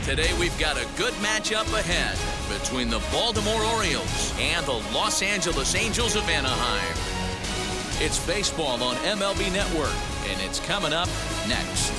Today we've got a good matchup ahead between the Baltimore Orioles and the Los Angeles Angels of Anaheim. It's baseball on MLB Network, and it's coming up next.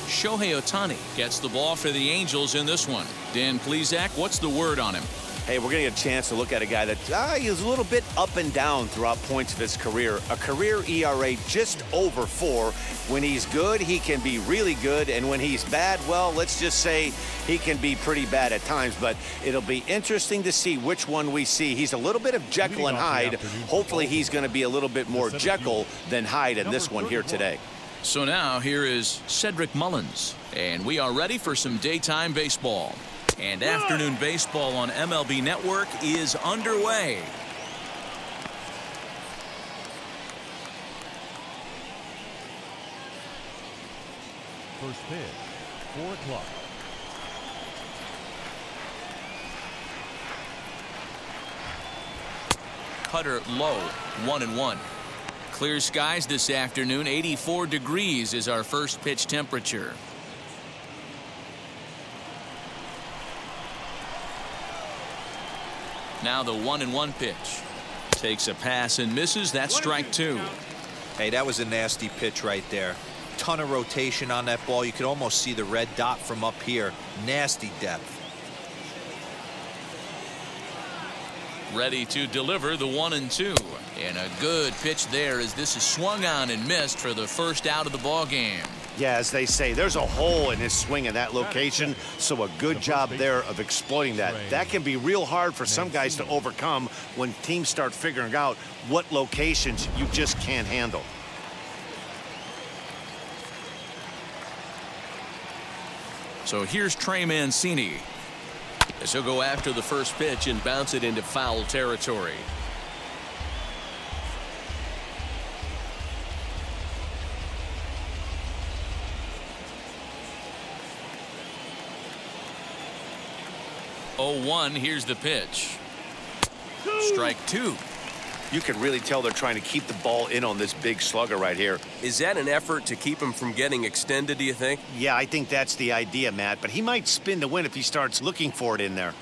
Shohei Ohtani gets the ball for the Angels in this one. Dan Plesac, what's the word on him? Hey, we're going to get a chance to look at a guy that is a little bit up and down throughout points of his career. A career ERA just over 4. When he's good, he can be really good. And when he's bad, well, let's just say he can be pretty bad at times. But it'll be interesting to see which one we see. He's a little bit of Jekyll and Hyde. Hopefully he's going to be a little bit more Jekyll than Hyde in this one here today. So now here is Cedric Mullins, and we are ready for some daytime baseball. And afternoon baseball on MLB Network is underway. First pitch, 4 o'clock. Cutter low, 1-1. Clear skies this afternoon. 84 degrees is our first pitch temperature. Now the 1-1 pitch. Takes a pass and misses. That's strike 2. Hey, that was a nasty pitch right there. Ton of rotation on that ball. You could almost see the red dot from up here. Nasty depth. Ready to deliver the 1-2. And a good pitch there as this is swung on and missed for the first out of the ball game. Yeah, as they say, there's a hole in his swing in that location, so a good job there of exploiting that. That can be real hard for some guys to overcome when teams start figuring out what locations you just can't handle. So here's Trey Mancini, as he'll go after the first pitch and bounce it into foul territory. Oh, 1, here's the pitch. Strike 2. You can really tell they're trying to keep the ball in on this big slugger right here. Is that an effort to keep him from getting extended, do you think? Yeah, I think that's the idea, Matt, but he might spin to win if he starts looking for it in there.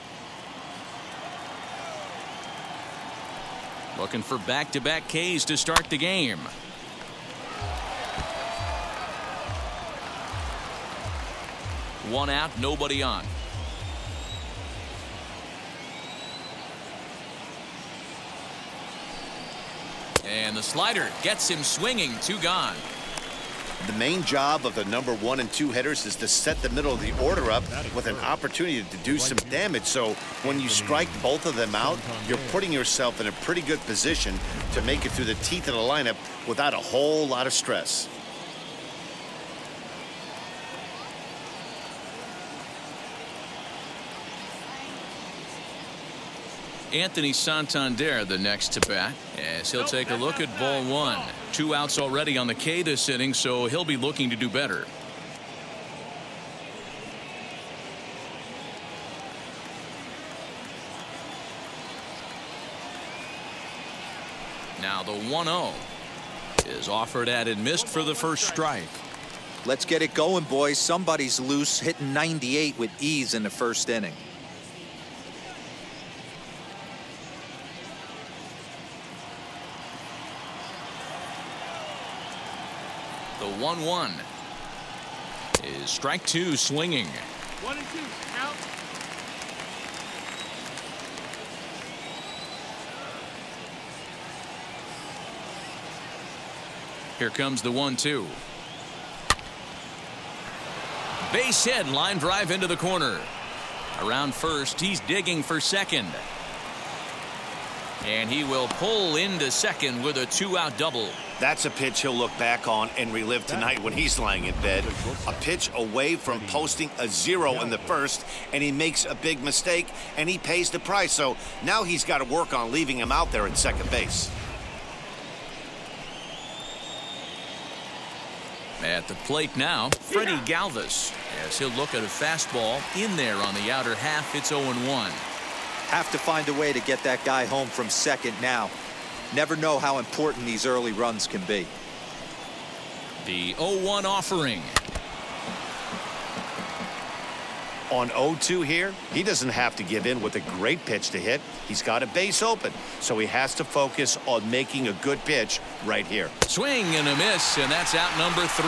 Looking for back-to-back Ks to start the game. One out, nobody on. And the slider gets him swinging. 2 gone. The main job of the number 1 and 2 hitters is to set the middle of the order up with an opportunity to do some damage. So when you strike both of them out, you're putting yourself in a pretty good position to make it through the teeth of the lineup without a whole lot of stress. Anthony Santander the next to bat, as he'll take a look at ball 1. 2 outs already on the K this inning, so he'll be looking to do better. Now the 1-0 is offered at and missed for the first strike. Let's get it going, boys. Somebody's loose, hitting 98 with ease in the first inning. The 1-1 is strike 2, swinging. 1-2, out. Here comes the 1-2. Base hit, line drive into the corner. Around first, he's digging for second. And he will pull into second with a 2-out double. That's a pitch he'll look back on and relive tonight when he's lying in bed. A pitch away from posting a 0 in the first, and he makes a big mistake, and he pays the price. So now he's got to work on leaving him out there at second base. At the plate now, Freddie Galvis, as he'll look at a fastball in there on the outer half. It's 0-1. Have to find a way to get that guy home from second now. Never know how important these early runs can be. The 0-1 offering. On 0-2 here, he doesn't have to give in with a great pitch to hit. He's got a base open, so he has to focus on making a good pitch right here. Swing and a miss, and that's out number 3.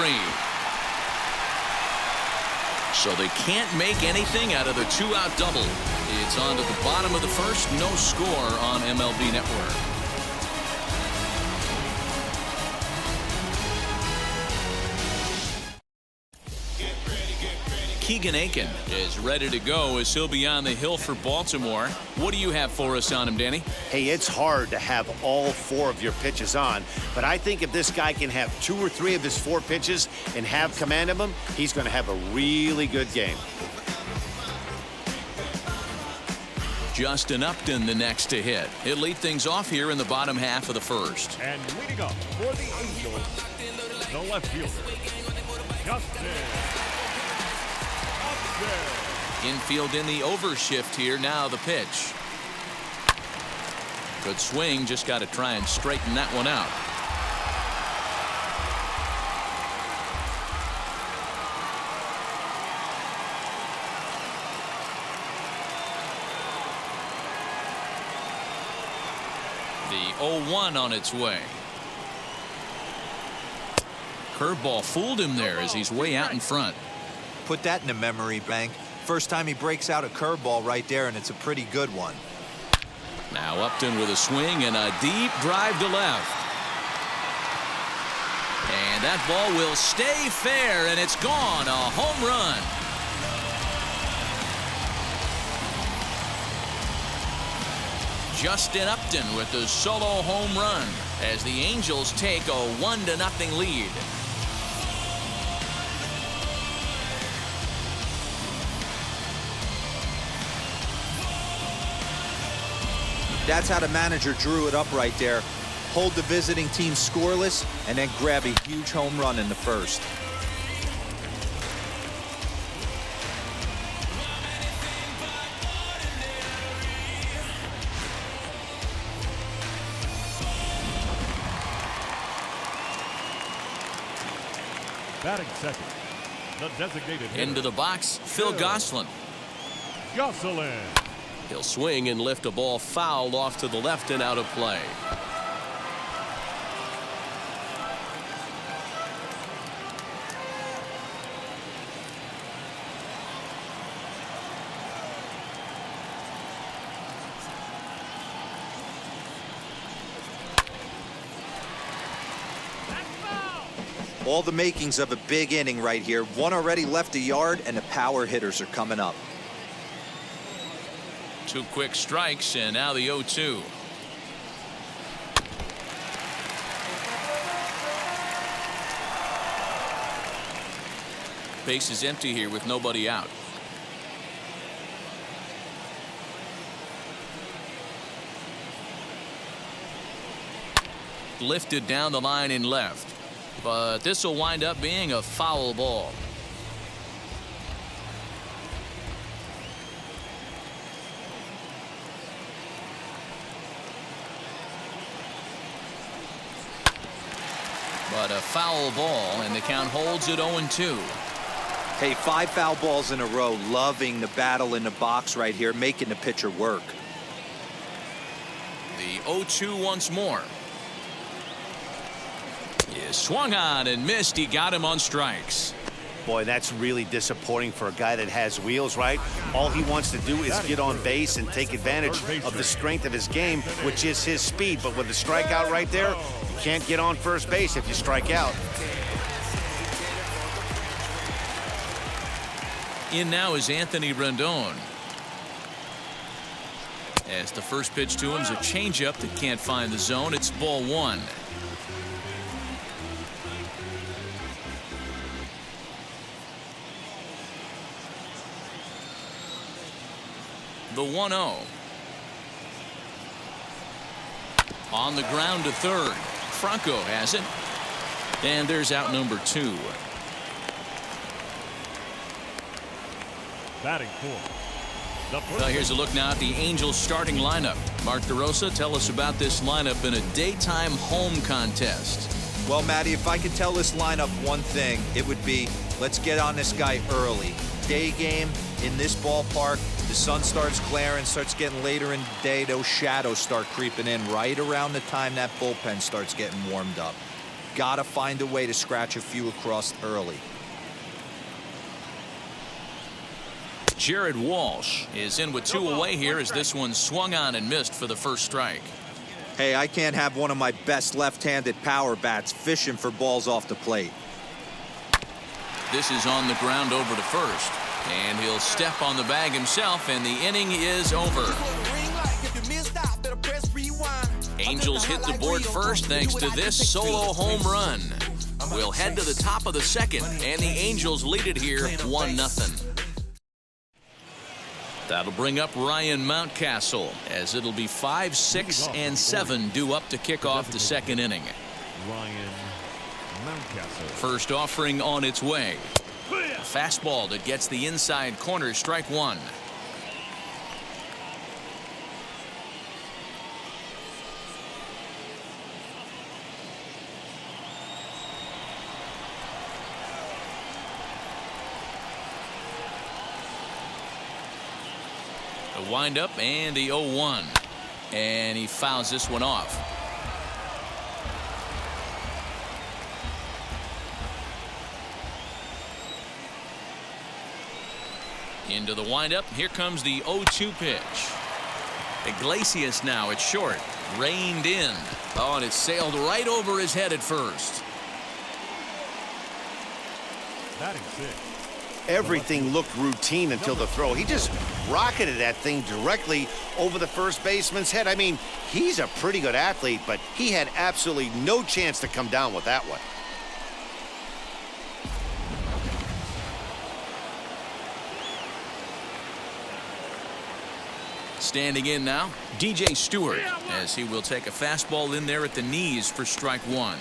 So they can't make anything out of the 2-out double. It's on to the bottom of the first. No score on MLB Network. Keegan Aiken is ready to go as he'll be on the hill for Baltimore. What do you have for us on him, Danny? Hey, it's hard to have all 4 of your pitches on, but I think if this guy can have 2 or 3 of his 4 pitches and have command of them, he's going to have a really good game. Justin Upton the next to hit. He'll lead things off here in the bottom half of the first. And leading up for the Angels, the left fielder, Justin Upton. Infield in the overshift here. Now the pitch. Good swing. Just got to try and straighten that one out. The 0-1 on its way. Curveball fooled him there as he's way out in front. Put that in a memory bank. First time he breaks out a curveball right there, and it's a pretty good one. Now Upton with a swing and a deep drive to left. And that ball will stay fair, and it's gone. A home run. Justin Upton with the solo home run as the Angels take a 1-0 lead. That's how the manager drew it up right there. Hold the visiting team scoreless and then grab a huge home run in the first. Batting second, the designated hitter. Into the box, Phil Gosselin. Gosselin. He'll swing and lift a ball fouled off to the left and out of play. All the makings of a big inning right here. One already left the yard, and the power hitters are coming up. 2 quick strikes, and now the 0-2. Base is empty here with nobody out. Lifted down the line in left, but this will wind up being a foul ball. But a foul ball, and the count holds at 0-2. Hey, 5 foul balls in a row. Loving the battle in the box right here, making the pitcher work. The 0-2 once more. He swung on and missed. He got him on strikes. Boy, that's really disappointing for a guy that has wheels, right? All he wants to do is get on base and take advantage of the strength of his game, which is his speed. But with a strikeout right there, you can't get on first base if you strike out. In now is Anthony Rendon. As the first pitch to him is a changeup that can't find the zone. It's ball 1. The 1-0. On the ground to third. Franco has it. And there's out number 2. Batting fourth, Well, here's a look now at the Angels starting lineup. Mark DeRosa, tell us about this lineup in a daytime home contest. Well, Matty, if I could tell this lineup one thing, it would be let's get on this guy early. Day game in this ballpark, the sun starts glaring, starts getting later in the day, those shadows start creeping in right around the time that bullpen starts getting warmed up. Gotta find a way to scratch a few across early. Jared Walsh is in with 2 away here as this one swung on and missed for the first strike. Hey, I can't have one of my best left-handed power bats fishing for balls off the plate. This is on the ground over to first, and he'll step on the bag himself, and the inning is over. Angels hit the board first thanks to this solo home run. We'll head to the top of the second, and the Angels lead it here 1-0. That'll bring up Ryan Mountcastle, as it'll be 5, 6, and 7 due up to kick off the second inning. Ryan Mountcastle. First offering on its way. A fastball that gets the inside corner, strike 1. The windup and the 0-1. And he fouls this one off. Into the windup. Here comes the 0-2 pitch. Iglesias now, it's short. Reined in. Oh, and it sailed right over his head at first. Batting 6. Everything looked routine until the throw. He just rocketed that thing directly over the first baseman's head. I mean, he's a pretty good athlete, but he had absolutely no chance to come down with that one. Standing in now, DJ Stewart, as he will take a fastball in there at the knees for strike 1.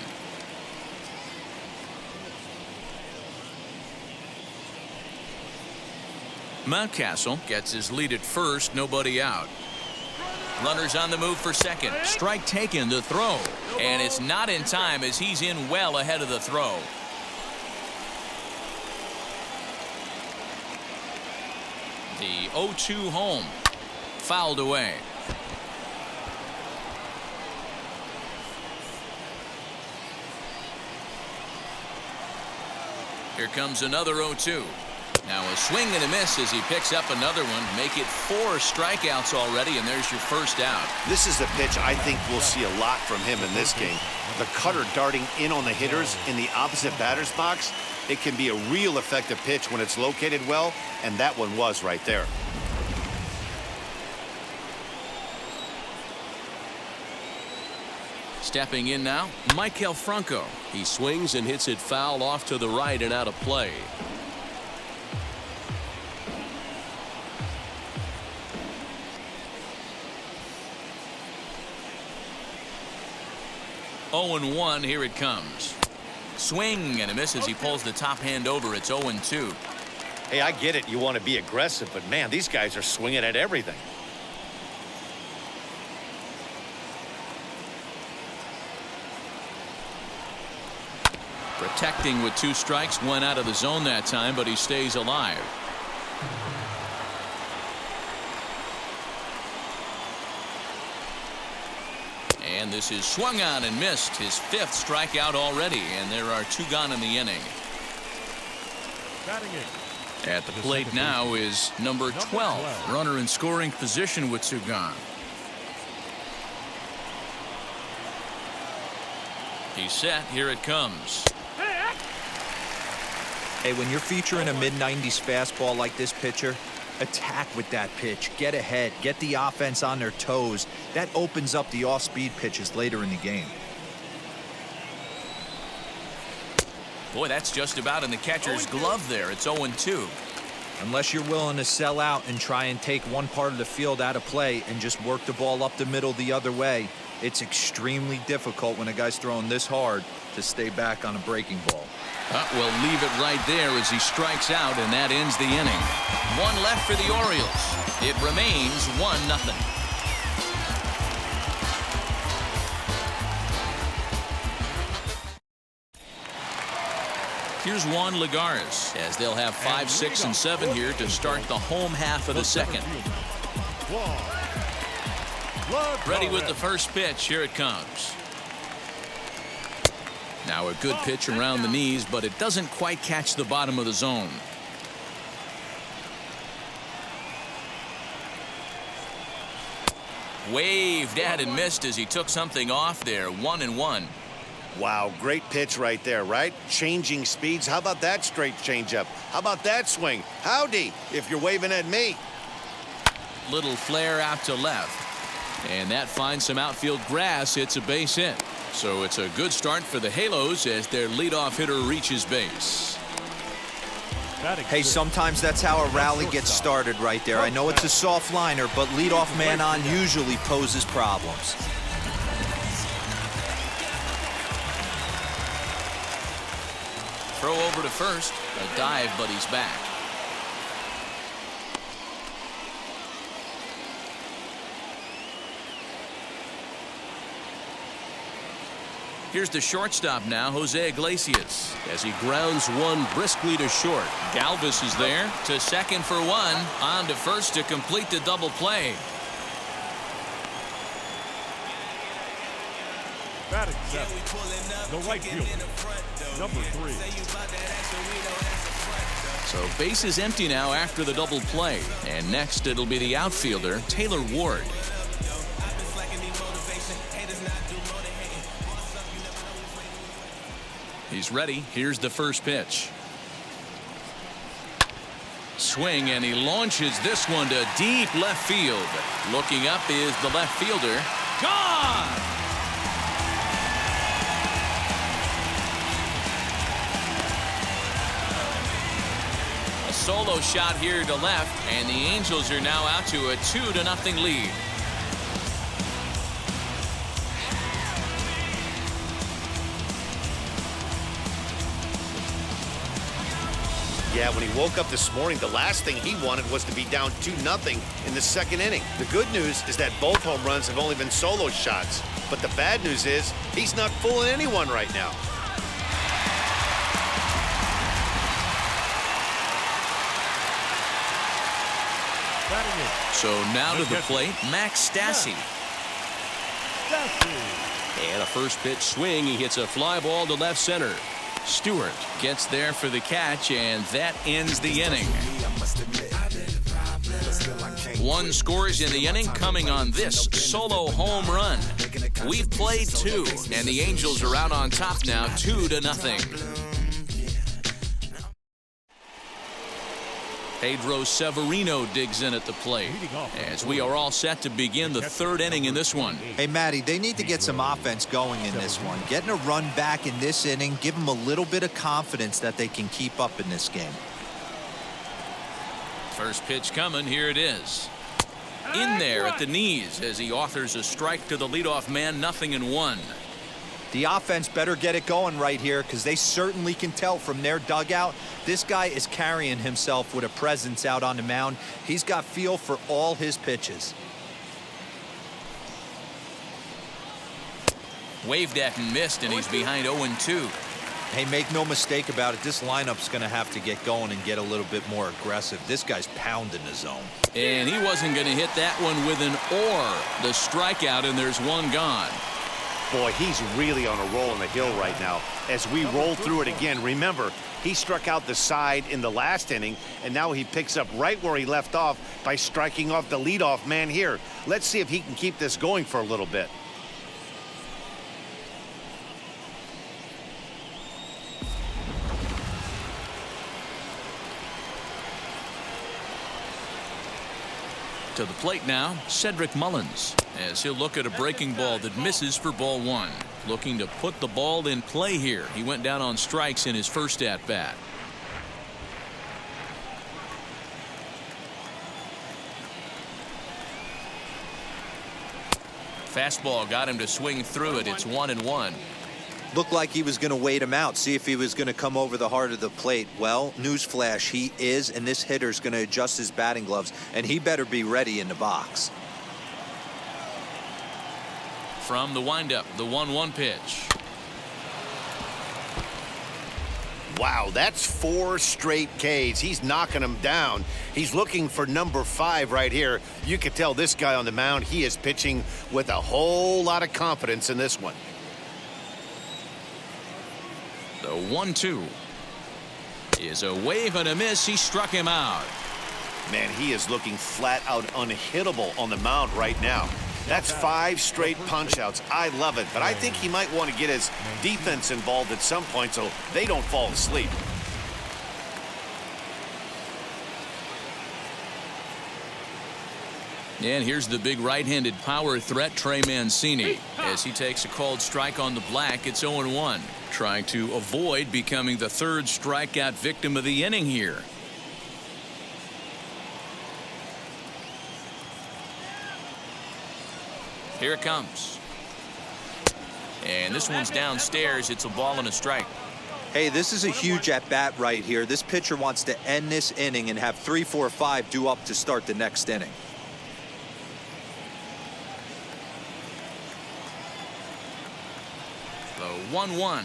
Mountcastle gets his lead at first, nobody out. Runners on the move for second. Strike taken, the throw. And it's not in time as he's in well ahead of the throw. The 0-2 home. Fouled away. Here comes another 0-2. Now a swing and a miss as he picks up another one. Make it 4 strikeouts already, and there's your first out. This is the pitch I think we'll see a lot from him in this game. The cutter darting in on the hitters in the opposite batter's box. It can be a real effective pitch when it's located well, and that one was right there. Stepping in now, Maikel Franco. He swings and hits it foul off to the right and out of play. Oh and 1, here it comes. Swing and a miss as he pulls the top hand over. It's 0-2. Hey, I get it. You want to be aggressive, but man, these guys are swinging at everything. Protecting with 2 strikes, went out of the zone that time, but he stays alive. And this is swung on and missed. His 5th strikeout already, and there are 2 gone in the inning. Batting in. At the plate now is number 12. Runner in scoring position with 2 gone. He's set. Here it comes. Hey, when you're featuring a mid-90s fastball like this pitcher, attack with that pitch. Get ahead. Get the offense on their toes. That opens up the off-speed pitches later in the game. Boy, that's just about in the catcher's glove there. It's 0-2. Unless you're willing to sell out and try and take one part of the field out of play and just work the ball up the middle the other way, It's extremely difficult when a guy's throwing this hard to stay back on a breaking ball. We'll leave it right there as he strikes out, and that ends the inning. One left for the Orioles. It remains 1-0. Here's Juan Lagares as they'll have 5, 6, and 7 here to start the home half of the second. Ready with the first pitch. Here it comes. Now a good pitch around the knees, but it doesn't quite catch the bottom of the zone. Waved at and missed as he took something off there. 1-1. Wow, great pitch right there, right? Changing speeds. How about that straight changeup? How about that swing? Howdy, if you're waving at me. Little flare out to left. And that finds some outfield grass. It's a base hit. So it's a good start for the Halos as their leadoff hitter reaches base. Hey, sometimes that's how a rally gets started right there. I know it's a soft liner, but leadoff man on usually poses problems. Throw over to first. A dive, but he's back. Here's the shortstop now, Jose Iglesias, as he grounds one briskly to short. Galvis is there to second for one. On to first to complete the double play. Batting seven, the right fielder, number 3. So base is empty now after the double play. And next it'll be the outfielder, Taylor Ward. He's ready. Here's the first pitch. Swing, and he launches this one to deep left field. Looking up is the left fielder. Gone! A solo shot here to left, and the Angels are now out to a 2-0 lead. Yeah, when he woke up this morning, the last thing he wanted was to be down 2-0 in the second inning. The good news is that both home runs have only been solo shots. But the bad news is he's not fooling anyone right now. So now to the plate, Max Stassi. And a first pitch swing. He hits a fly ball to left center. Stewart gets there for the catch, and that ends the inning. One scores in the inning coming on this solo home run. We've played 2, and the Angels are out on top now 2-0. Pedro Severino digs in at the plate as we are all set to begin the 3rd inning in this one. Hey, Matty, they need to get some offense going in this one. Getting a run back in this inning, give them a little bit of confidence that they can keep up in this game. First pitch coming. Here it is. In there at the knees as he authors a strike to the leadoff man. 0-1. The offense better get it going right here because they certainly can tell from their dugout this guy is carrying himself with a presence out on the mound. He's got feel for all his pitches. Waved at and missed, and he's behind 0-2. Hey, make no mistake about it, this lineup's going to have to get going and get a little bit more aggressive. This guy's pounding the zone. And he wasn't going to hit that one with an or. The strikeout, and there's one gone. Boy, he's really on a roll on the hill right now. As we roll through it again, remember, he struck out the side in the last inning, and now he picks up right where he left off by striking off the leadoff man here. Let's see if he can keep this going for a little bit. To the plate now, Cedric Mullins, as he'll look at a breaking ball that misses for ball 1. Looking to put the ball in play here. He went down on strikes in his first at-bat. fastball got him to swing through it. It's 1-1. Looked like he was going to wait him out, see if he was going to come over the heart of the plate. Well, newsflash, he is, and this hitter's going to adjust his batting gloves, and he better be ready in the box. From the windup, the 1-1 pitch. Wow, that's 4 straight Ks. He's knocking them down. He's looking for number 5 right here. You can tell this guy on the mound, he is pitching with a whole lot of confidence in this one. The 1-2 is a wave and a miss. He struck him out. Man, he is looking flat out unhittable on the mound right now. That's 5 straight punch-outs. I love it, but I think he might want to get his defense involved at some point so they don't fall asleep. And here's the big right-handed power threat, Trey Mancini. As he takes a called strike on the black, it's 0-1. Trying to avoid becoming the 3rd strikeout victim of the inning here. Here it comes. And this one's downstairs. It's a ball and a strike. Hey, this is a huge at-bat right here. This pitcher wants to end this inning and have 3, 4, 5 due up to start the next inning. The 1-1.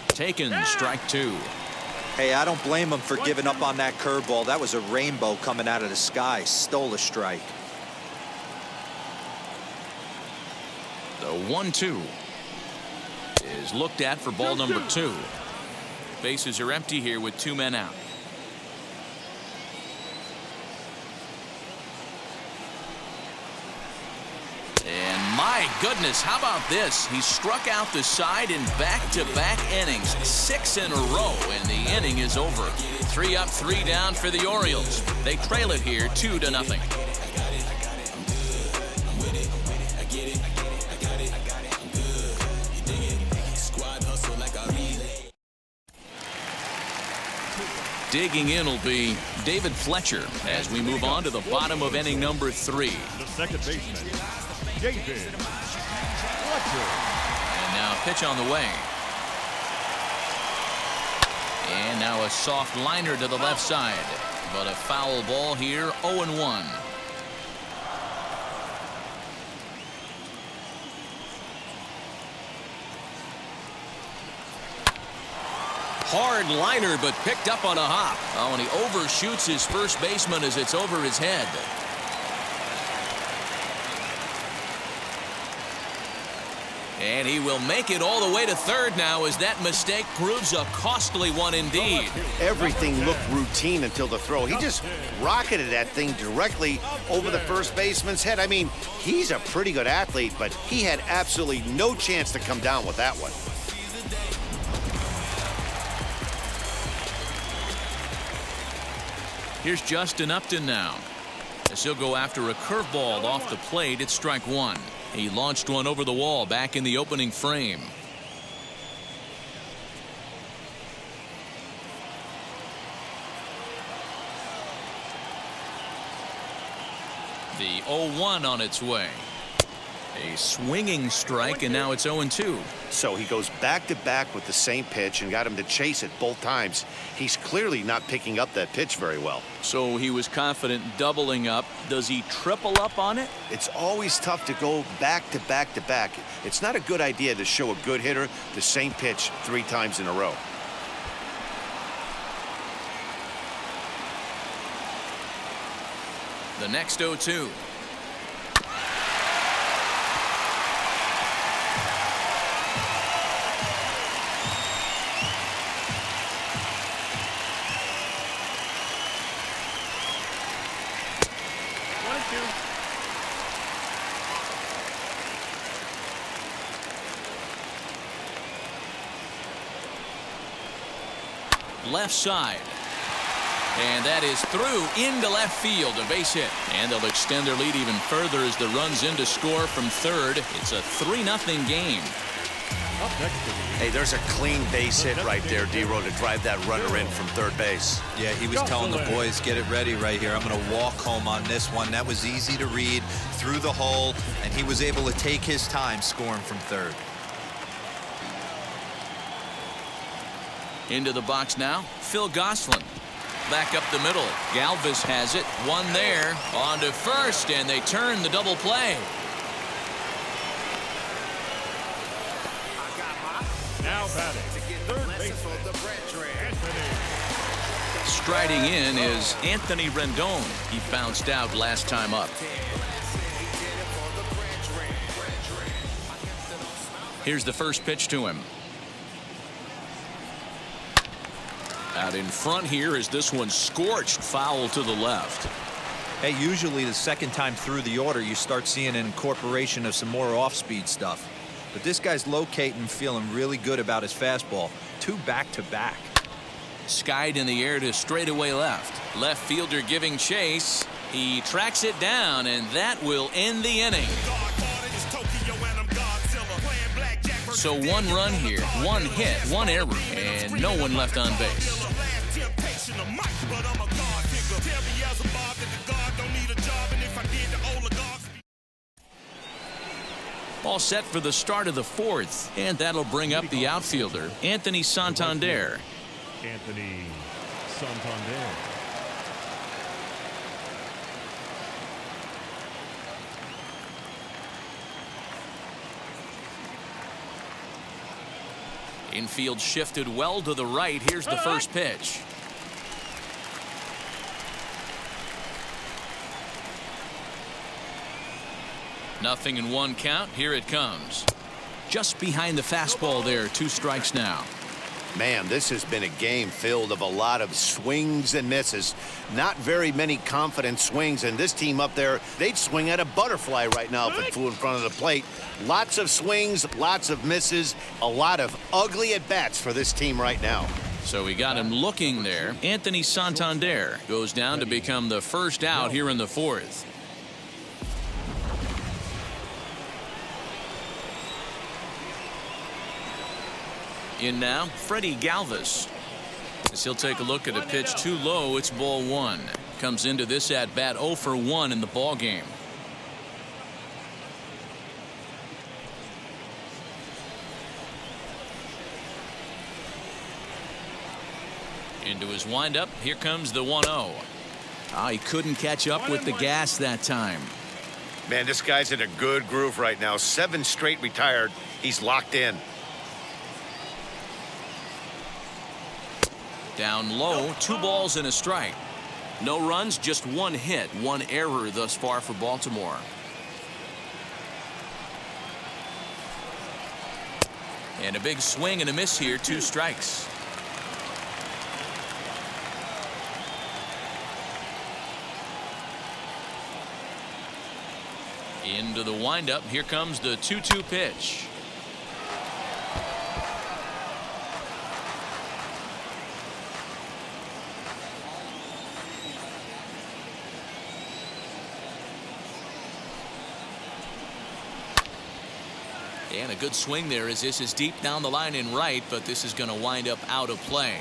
Taken, strike 2. Hey, I don't blame him for giving up on that curveball. That was a rainbow coming out of the sky. Stole a strike. The 1-2 is looked at for ball number 2. Bases are empty here with 2 men out. And my goodness, how about this? He struck out the side in back-to-back innings, 6 in a row, and the inning is over. 3 up, 3 down for the Orioles. They trail it here 2-0. Digging in will be David Fletcher as we move on to the bottom of inning number 3. The second baseman, David Fletcher. And now pitch on the way. And now a soft liner to the left side. But a foul ball here, 0-1. Hard liner, but picked up on a hop. Oh, and he overshoots his first baseman as it's over his head. And he will make it all the way to 3rd now as that mistake proves a costly one indeed. Everything looked routine until the throw. He just rocketed that thing directly over the first baseman's head. I mean, he's a pretty good athlete, but he had absolutely no chance to come down with that one. Here's Justin Upton now. As he'll go after a curveball off the plate, it's strike 1. He launched one over the wall back in the opening frame. The 0-1 on its way. A swinging strike, and now it's 0-2. So he goes back-to-back with the same pitch and got him to chase it both times. He's clearly not picking up that pitch very well. So he was confident doubling up. Does he triple up on it? It's always tough to go back-to-back-to-back. It's not a good idea to show a good hitter the same pitch 3 times in a row. The next 0-2. Left side. And that is through into left field, a base hit. And they'll extend their lead even further as the runs in to score from 3rd. It's a 3-0 game. Up next to the Hey, there's a clean base hit right there, D-Row, to drive that runner in from third base. Yeah, he was telling the boys, get it ready right here. I'm going to walk home on this one. That was easy to read through the hole, and he was able to take his time scoring from third. Into the box now, Phil Gosselin. Back up the middle. Galvis has it. One there. On to first, and they turn the double play. now batting. Third baseman, Anthony. Striding in is Anthony Rendon. He bounced out last time up. Here's the first pitch to him. Out in front here is this one scorched foul to the left. Hey, usually the second time through the order you start seeing an incorporation of some more off-speed stuff. But this guy's locating, feeling really good about his fastball. 2 back-to-back. Skied in the air to straightaway left. Left fielder giving chase. He tracks it down, and that will end the inning. So 1 run here, 1 hit, 1 error, and no one left on base. All set for the start of the 4th, and that'll bring up the outfielder, Anthony Santander. Anthony Santander. Infield shifted well to the right. Here's the first pitch. Nothing in 1 count. Here it comes. Just behind the fastball there. 2 strikes now. Man, this has been a game filled of a lot of swings and misses. Not very many confident swings, and this team up there, they'd swing at a butterfly right now if it flew in front of the plate. Lots of swings, lots of misses, a lot of ugly at-bats for this team right now. So we got him looking there. Anthony Santander goes down to become the first out here in the 4th. In now, Freddie Galvis. As he'll take a look at a pitch too low, it's ball 1. Comes into this at bat 0 for 1 in the ball game. Into his windup. Here comes the 1-0. He couldn't catch up with the gas that time. Man, this guy's in a good groove right now. 7 straight retired. He's locked in. Down low, 2 balls and a strike. No runs, just 1 hit, 1 error thus far for Baltimore. And a big swing and a miss here, 2 strikes. Into the windup, here comes the 2-2 pitch. And a good swing there as this is deep down the line in right, but this is going to wind up out of play.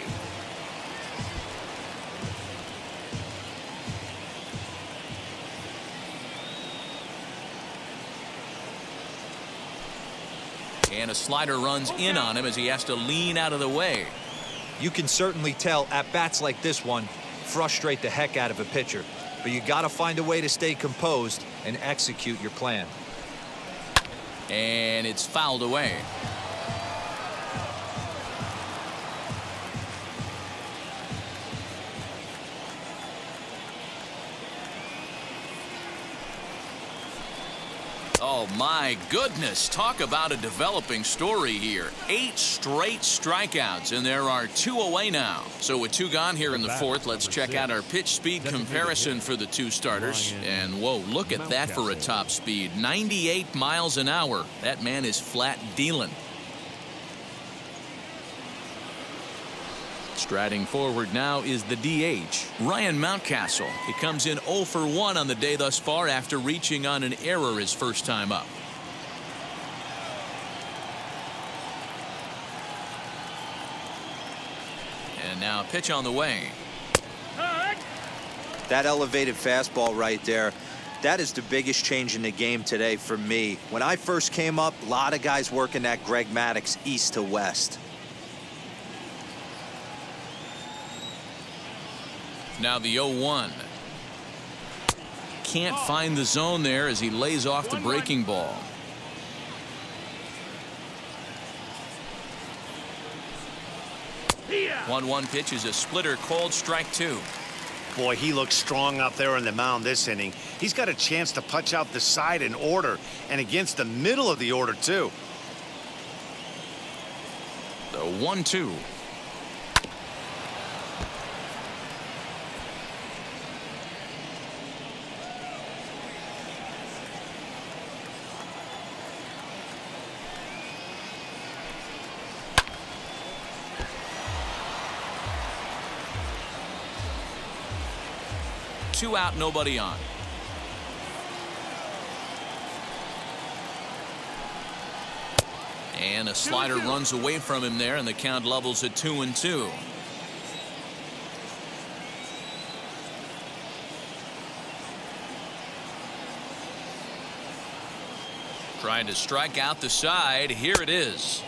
And a slider runs in on him as he has to lean out of the way. You can certainly tell at bats like this one frustrate the heck out of a pitcher, but you got to find a way to stay composed and execute your plan. And it's fouled away. Oh my goodness, talk about a developing story here. 8 straight strikeouts, and there are 2 away now. So with 2 gone here in the 4th, let's check out our pitch speed comparison for the 2 starters. And whoa, look at that for a top speed. 98 miles an hour. That man is flat dealing. Striding forward now is the DH, Ryan Mountcastle. He comes in 0 for 1 on the day thus far after reaching on an error his first time up. now pitch on the way. That elevated fastball right there, that is the biggest change in the game today for me. When I first came up, a lot of guys working that Greg Maddux east to west. Now the 0-1. Can't find the zone there as he lays off the breaking ball. Yeah. 1-1 pitch is a splitter, called strike 2. Boy, he looks strong out there on the mound this inning. He's got a chance to punch out the side in order and against the middle of the order, too. The 1-2. Two out, nobody on. And a slider runs away from him there, and the count levels at 2-2. Trying to strike out the side. Here it is.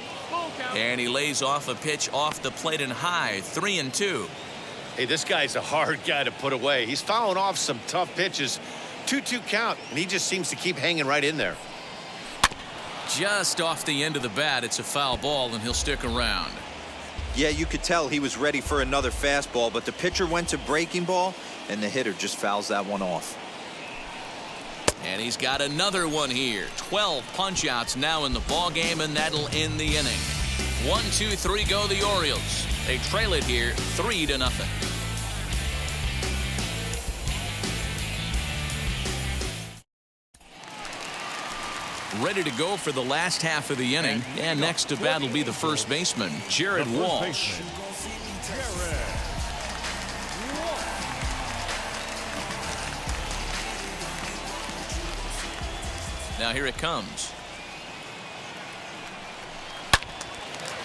And he lays off a pitch off the plate and high. 3-2. Hey, this guy's a hard guy to put away. He's fouling off some tough pitches. 2-2 count, and he just seems to keep hanging right in there. Just off the end of the bat, it's a foul ball, and he'll stick around. Yeah, you could tell he was ready for another fastball, but the pitcher went to breaking ball, and the hitter just fouls that one off. And he's got another one here. 12 punch-outs now in the ball game, and that'll end the inning. 1-2-3 go the Orioles. They trail it here 3-0. Ready to go for the last half of the inning, and next to bat will be the first baseman, Jared Walsh. Now here it comes.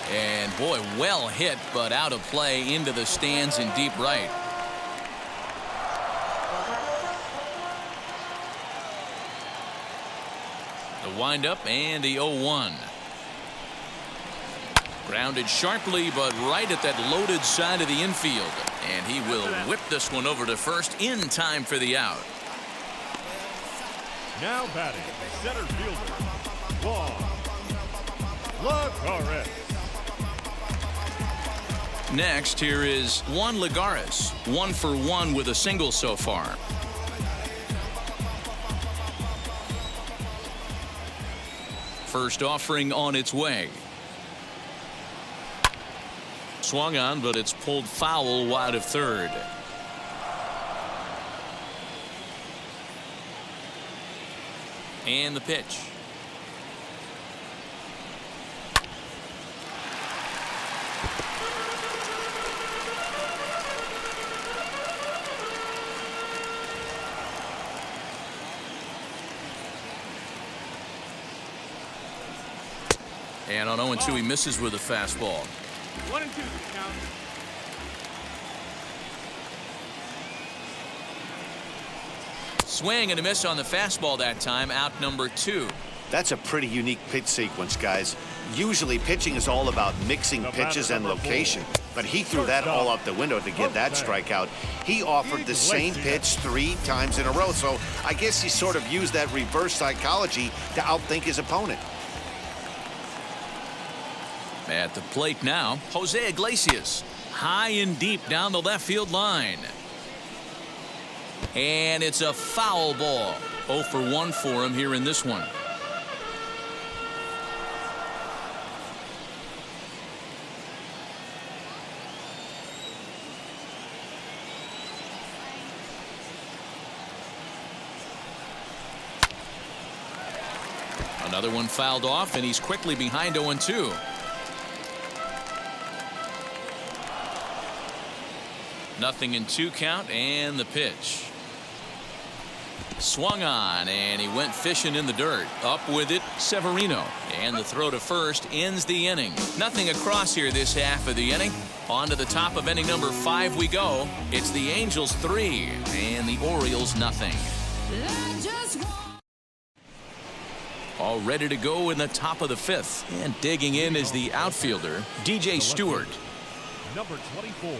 And boy, well hit, but out of play into the stands in deep right. The windup and the 0-1. Grounded sharply, but right at that loaded side of the infield. And he will whip this one over to first in time for the out. Now batting, center fielder, Lagares. Next, here is Juan Lagares, 1 for 1 with a single so far. First offering on its way. Swung on, but it's pulled foul wide of third. And the pitch. And on 0-2, he misses with a fastball. 1-2 count. Swing and a miss on the fastball that time. Out number 2. That's a pretty unique pitch sequence, guys. Usually pitching is all about mixing pitches and location, but he threw that all out the window to get that strikeout. He offered the same pitch 3 times in a row, so I guess he sort of used that reverse psychology to outthink his opponent. At the plate now, Jose Iglesias, high and deep down the left field line. And it's a foul ball. 0 for 1 for him here in this one. Another one fouled off, and he's quickly behind 0-2. Nothing in 2 count, and the pitch. Swung on, and he went fishing in the dirt. Up with it, Severino. And the throw to first ends the inning. Nothing across here this half of the inning. On to the top of inning number 5 we go. It's the Angels 3 and the Orioles nothing. All ready to go in the top of the 5th. And digging in is the outfielder, DJ Stewart. Number 24.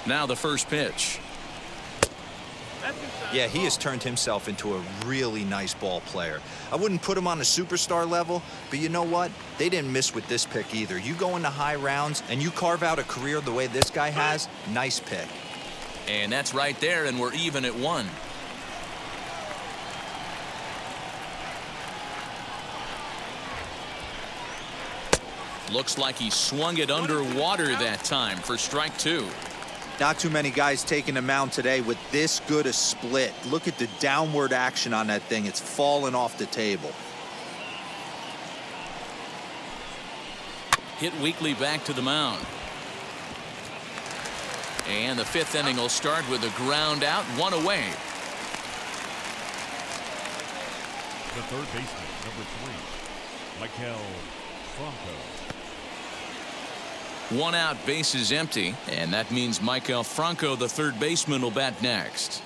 Now the first pitch. Yeah, he has turned himself into a really nice ball player. I wouldn't put him on a superstar level, but you know what? They didn't miss with this pick either. You go into high rounds and you carve out a career the way this guy has, nice pick. And that's right there, and we're even at 1. Looks like he swung it underwater that time for strike 2. Not too many guys taking the mound today with this good a split. Look at the downward action on that thing. It's falling off the table. Hit weakly back to the mound. And the 5th inning will start with a ground out, 1 away. The third baseman, number 3, Michael Franco. 1 out, base is empty, and that means Michael Franco, the third baseman, will bat next.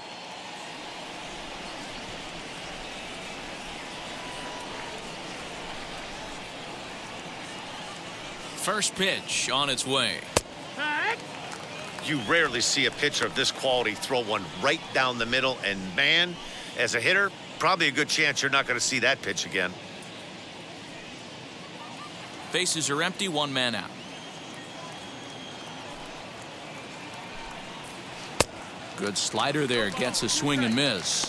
First pitch on its way. You rarely see a pitcher of this quality throw one right down the middle, and man, as a hitter, probably a good chance you're not going to see that pitch again. Bases are empty, 1 man out. Good slider there, gets a swing and miss.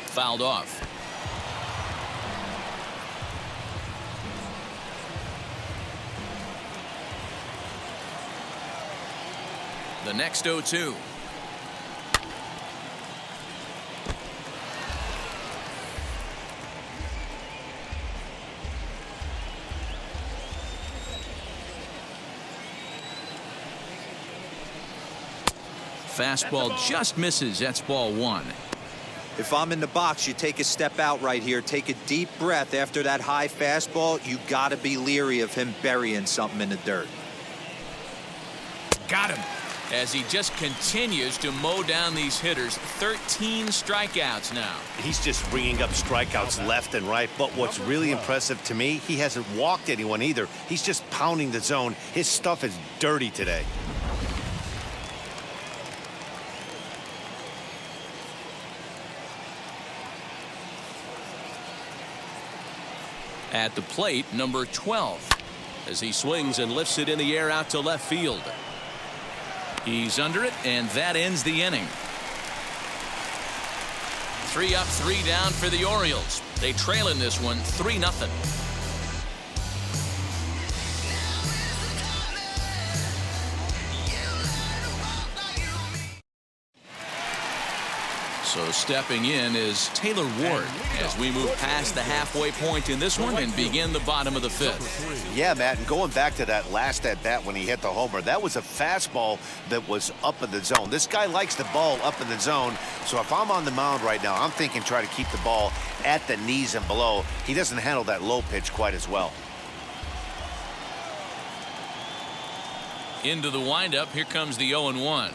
Fouled off. The next 0-2. Fastball just misses. That's ball 1. If I'm in the box, you take a step out right here. Take a deep breath after that high fastball. You got to be leery of him burying something in the dirt. Got him. As he just continues to mow down these hitters. 13 strikeouts now. He's just bringing up strikeouts left and right, but what's really impressive to me, he hasn't walked anyone either. He's just pounding the zone. His stuff is dirty today. At the plate, number 12, as he swings and lifts it in the air out to left field. He's under it, and that ends the inning. 3 up, 3 down for the Orioles. They trail in this one 3-0. So stepping in is Taylor Ward as we move past the halfway point in this one and begin the bottom of the 5th. Yeah, Matt, and going back to that last at-bat when he hit the homer, that was a fastball that was up in the zone. This guy likes the ball up in the zone, so if I'm on the mound right now, I'm thinking try to keep the ball at the knees and below. He doesn't handle that low pitch quite as well. Into the windup, here comes the 0-1.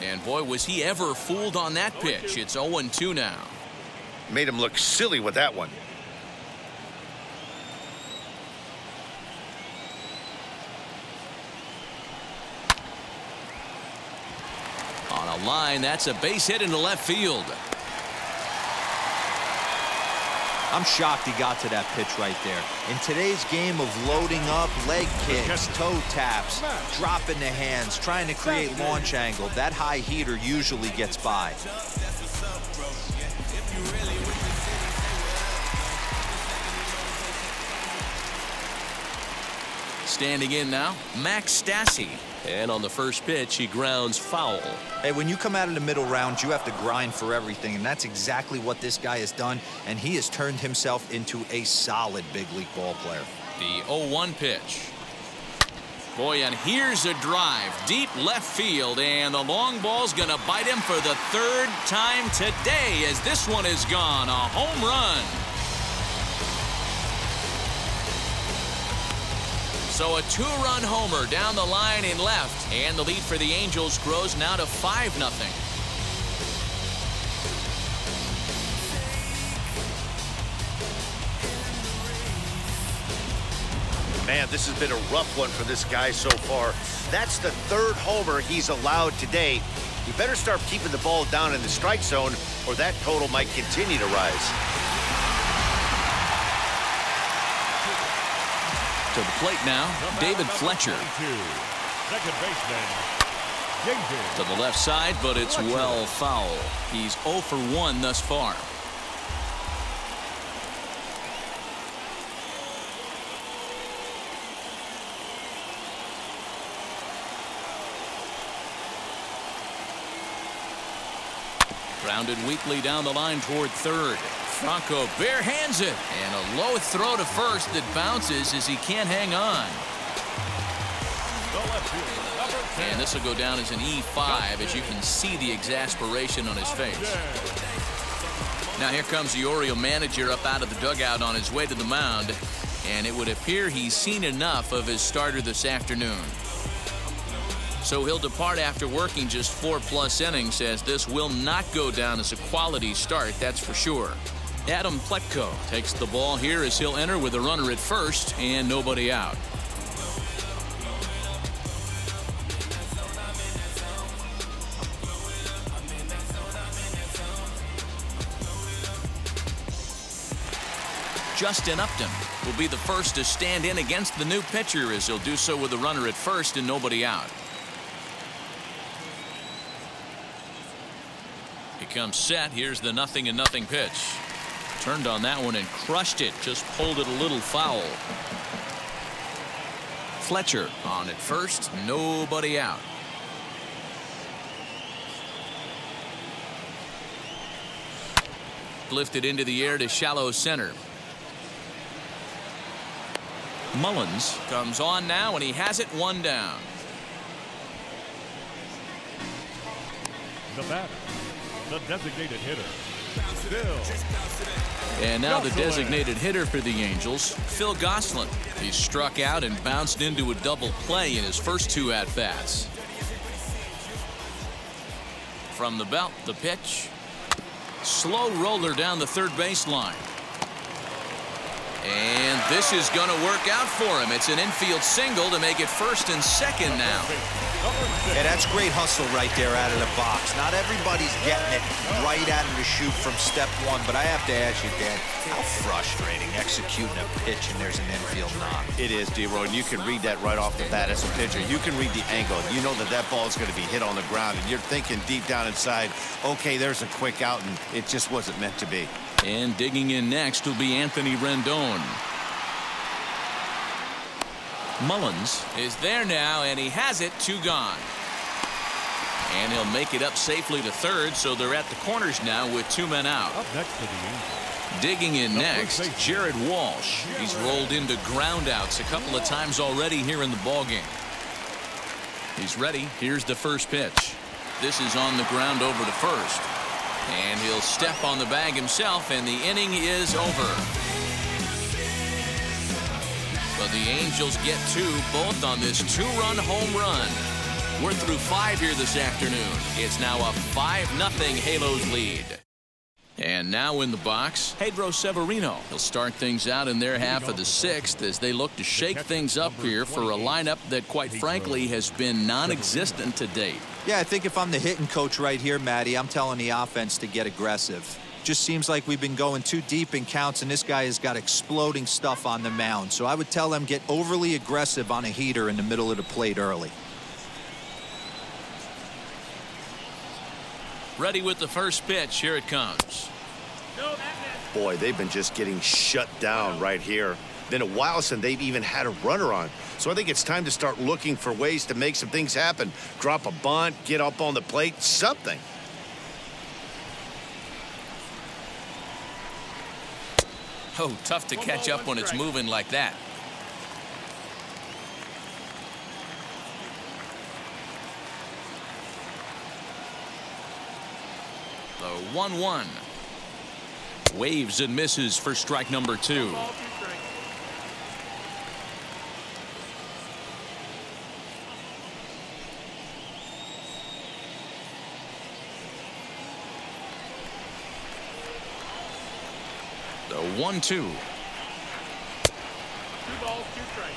And boy, was he ever fooled on that pitch. It's 0-2 now. Made him look silly with that one. On a line, that's a base hit into left field. I'm shocked he got to that pitch right there. In today's game of loading up, leg kicks, toe taps, dropping the hands, trying to create launch angle, that high heater usually gets by. Standing in now, Max Stassi. And on the first pitch, he grounds foul. Hey, when you come out of the middle round, you have to grind for everything, and that's exactly what this guy has done, and he has turned himself into a solid big league ball player. The 0-1 pitch. Boy, and here's a drive. Deep left field, and the long ball's going to bite him for the third time today as this one is gone. A home run. So a two-run homer down the line in left, and the lead for the Angels grows now to 5-0. Man, this has been a rough one for this guy so far. That's the third homer he's allowed today. He better start keeping the ball down in the strike zone, or that total might continue to rise. To the plate now, David Fletcher. Second baseman, David. To the left side, but it's well foul. He's 0 for 1 thus far. Grounded weakly down the line toward third. Franco bare hands it, and a low throw to first that bounces as he can't hang on. And this will go down as an E5 as you can see the exasperation on his face. Now here comes the Oriole manager up out of the dugout on his way to the mound, and it would appear he's seen enough of his starter this afternoon. So he'll depart after working just 4+ innings, as this will not go down as a quality start, that's for sure. Adam Pletko takes the ball here as he'll enter with a runner at first and nobody out. Justin Upton will be the first to stand in against the new pitcher, as he'll do so with a runner at first and nobody out. He comes set. Here's the 0-0 pitch. Turned on that one and crushed it. Just pulled it a little foul. Fletcher on at first. Nobody out. Lifted into the air to shallow center. Mullins comes on now, and he has it, one down. The batter, the designated hitter, Phil. And now the designated hitter for the Angels, Phil Gosselin. He struck out and bounced into a double play in his first 2 at-bats. From the belt, the pitch. Slow roller down the third baseline. And this is going to work out for him. It's an infield single to make it first and second now. Yeah, that's great hustle right there out of the box. Not everybody's getting it right out of the chute from step one, but I have to ask you, Dan, how frustrating executing a pitch and there's an infield knock. It is, D-Roy, and you can read that right off the bat as a pitcher. You can read the angle. You know that that ball is going to be hit on the ground, and you're thinking deep down inside, okay, there's a quick out, and it just wasn't meant to be. And digging in next will be Anthony Rendon. Mullins is there now, and he has it, 2 gone. And he'll make it up safely to third, so they're at the corners now with 2 men out. Up next to the Angels. Digging in next, Jared Walsh. He's rolled into groundouts a couple of times already here in the ballgame. He's ready. Here's the first pitch. This is on the ground over to first. And he'll step on the bag himself, and the inning is over. But the Angels get 2, both on this 2-run home run. We're through 5 here this afternoon. It's now a 5-0 Halos lead. And now in the box, Pedro Severino. He'll start things out in their half of the 6th as they look to shake things up here for a lineup that, quite frankly, has been non-existent to date. Yeah, I think if I'm the hitting coach right here, Matty, I'm telling the offense to get aggressive. Just seems like we've been going too deep in counts, and this guy has got exploding stuff on the mound. So I would tell them get overly aggressive on a heater in the middle of the plate early. Ready with the first pitch. Here it comes. Boy, they've been just getting shut down right here. been a while since they've even had a runner on. So I think it's time to start looking for ways to make some things happen. Drop a bunt, get up on the plate, something. Oh, tough to catch up when it's moving like that. The 1-1. Waves and misses for strike number 2. The 1-2. 2 balls, 2 strikes.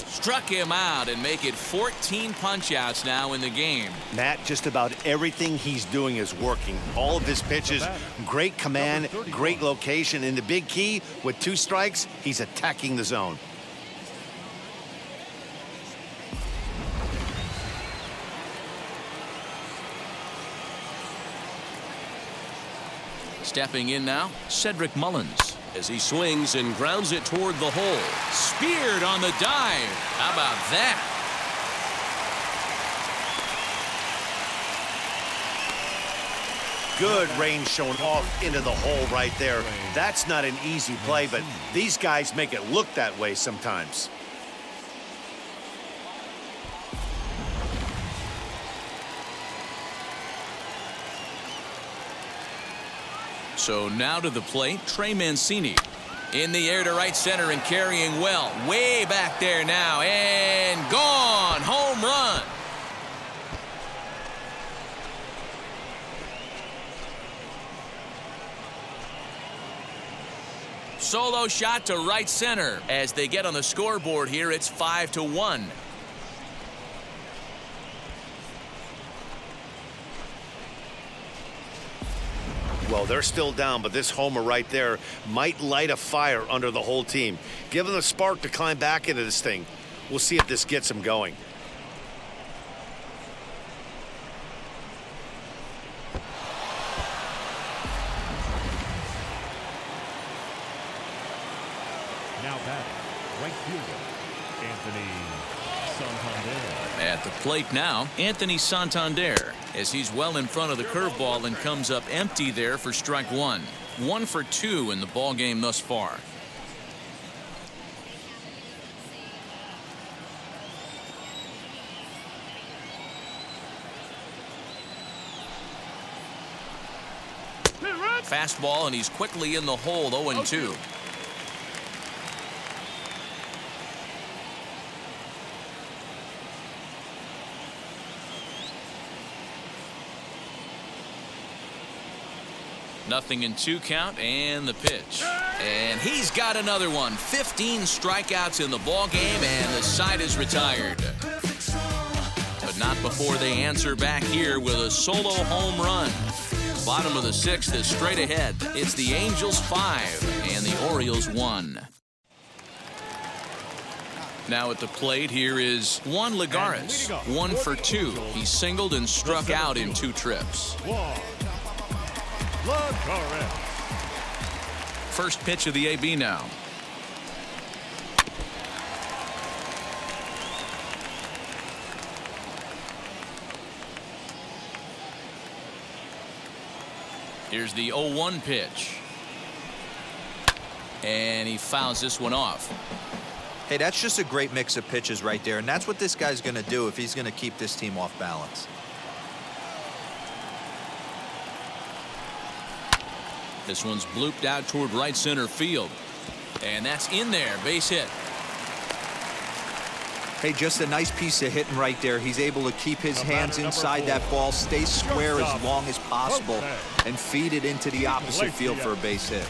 Struck him out and make it 14 punch-outs now in the game. Matt, just about everything he's doing is working. All of his pitches, great command, great location, and the big key, with 2 strikes, he's attacking the zone. Stepping in now, Cedric Mullins. As he swings and grounds it toward the hole. Speared on the dive. How about that? Good range showing off into the hole right there. That's not an easy play, but these guys make it look that way sometimes. So now to the plate, Trey Mancini. In the air to right center and carrying well. Way back there now. And gone. Home run. Solo shot to right center. As they get on the scoreboard here, it's 5-1. Well, they're still down, but this homer right there might light a fire under the whole team. Give them a spark to climb back into this thing. We'll see if this gets them going. Now batting, right fielder, Anthony Santander. At the plate now, Anthony Santander, as he's well in front of the curveball and comes up empty there for strike 1. 1 for 2 in the ball game thus far. Fastball, and he's quickly in the hole. 0-2. Nothing in 2 count, and the pitch. And he's got another one. 15 strikeouts in the ball game, and the side is retired. But not before they answer back here with a solo home run. Bottom of the 6th is straight ahead. It's the Angels 5 and the Orioles 1. Now at the plate, here is Juan Lagares. 1 for 2. He singled and struck out in 2 trips. First pitch of the AB now. Here's the 0-1 pitch. And he fouls this one off. Hey, that's just a great mix of pitches right there, and that's what this guy's going to do if he's going to keep this team off balance. This one's blooped out toward right center field. And that's in there, base hit. Hey, just a nice piece of hitting right there. He's able to keep his hands inside that ball, stay square as long as possible, and feed it into the opposite field for a base hit.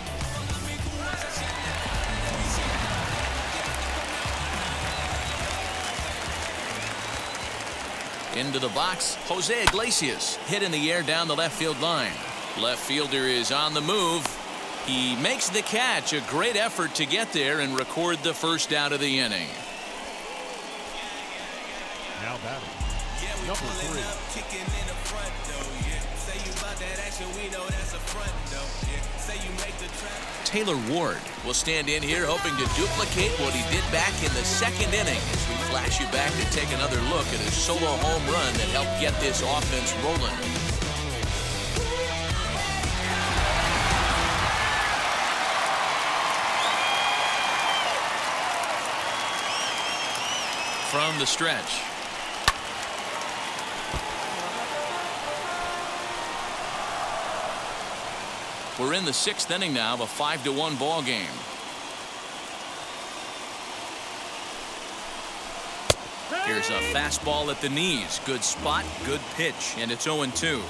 Into the box, Jose Iglesias hit in the air down the left field line. Left fielder is on the move. He makes the catch. A great effort to get there and record the first out of the inning. Now batting. Number 3. Taylor Ward will stand in here hoping to duplicate what he did back in the second inning as we flash you back to take another look at his solo home run that helped get this offense rolling. From the stretch. We're in the 6th inning now of a 5-1 ball game. Here's a fastball at the knees. Good spot, good pitch, and it's 0-2.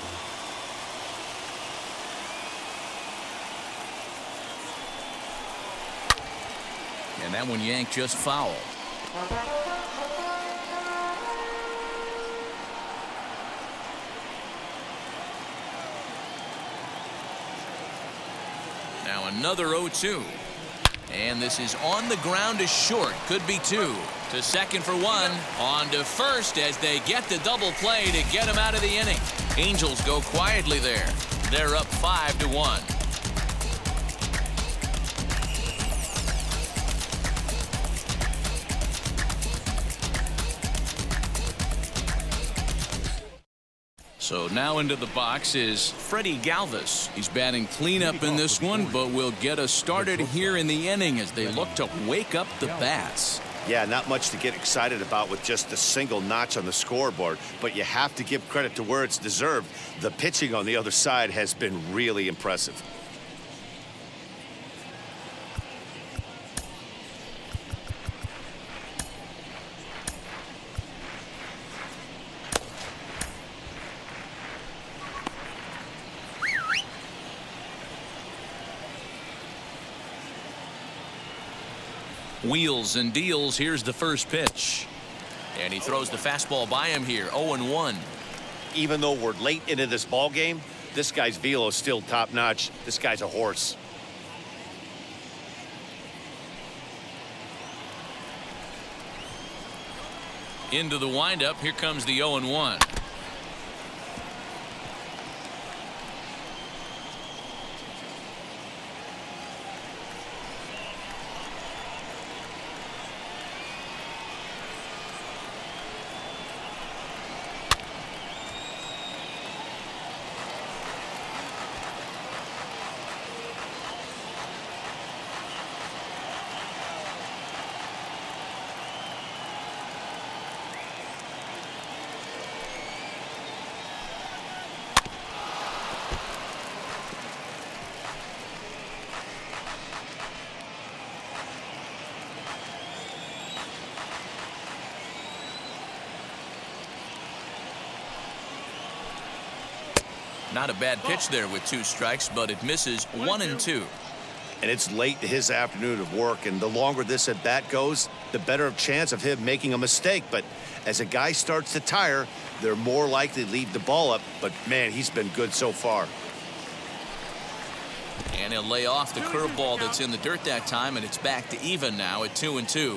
And that one yanked just foul. Now another 0-2. And this is on the ground to short. Could be 2. To second for 1. On to first as they get the double play to get him out of the inning. Angels go quietly there. They're up 5-1. So now into the box is Freddie Galvis. He's batting cleanup in this one, but will get us started here in the inning as they look to wake up the bats. Yeah, not much to get excited about with just a single notch on the scoreboard, but you have to give credit to where it's deserved. The pitching on the other side has been really impressive. Wheels and deals. Here's the first pitch. And he throws the fastball by him here. 0-1. Even though we're late into this ball game, this guy's velo is still top notch. This guy's a horse. Into the windup. Here comes the 0-1. Not a bad pitch there with 2 strikes, but it misses 1-2. And it's late in his afternoon of work, and the longer this at bat goes, the better chance of him making a mistake. But as a guy starts to tire, they're more likely to leave the ball up. But man, he's been good so far. And he'll lay off the curveball that's in the dirt that time, and it's back to even now at 2-2.